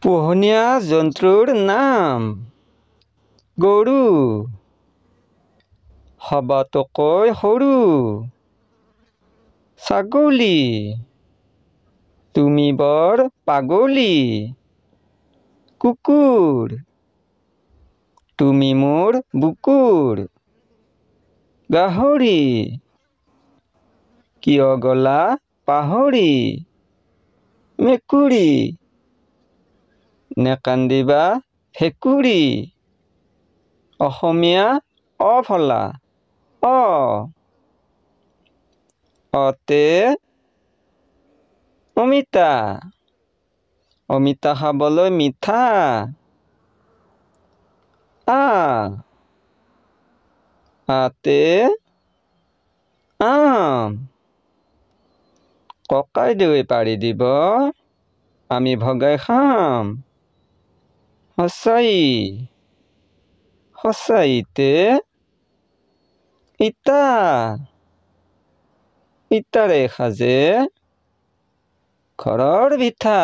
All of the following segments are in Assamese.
পোহনীয়া জন্তুৰ নাম গৰু সবাতোকৈ সৰু ছাগলী তুমি বৰ পাগলী কুকুৰ তুমি মোৰ বুকুৰ গাহৰি কিয় গলা পাহৰি মেকুৰী নেকান্দিবা ভেকুৰী অসমীয়া অফলা অ অতে অমিতা অমিতা খাবলৈ মিঠা আতে আম ককাইদেউৱে পাৰি দিব আমি ভগাই খাম সঁচাইতে ইটাৰে সাজে ঘৰৰ ভিঠা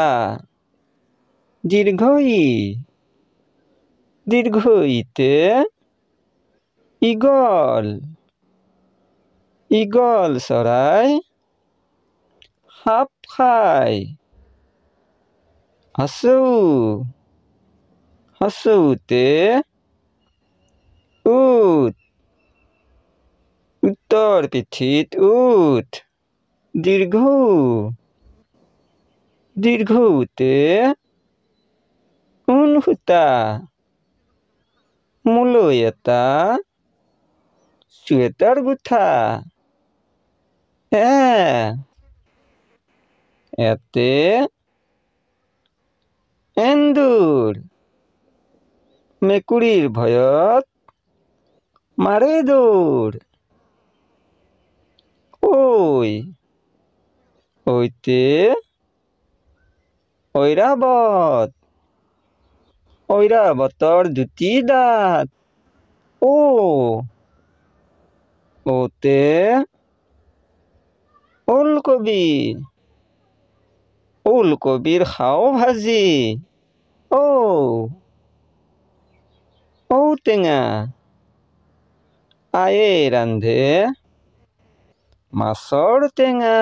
দীৰ্ঘইতে ঈগল চৰাই সাপ খাই হাচৌতে উটৰ পিঠিত উঠ দীৰ্ঘৌতে ঊণ সূতা মোলৈ এটা চুৱেটাৰ গুঠা এতে এন্দুৰ মেকুৰীৰ ভয়ত মাৰে দৌৰ ঐতে ঐৰাবতৰ দুটি দাঁত ওতে ওলকবিৰ খাও ভাজি ঔটেঙা আয়ে ৰান্ধে মাছৰ টেঙা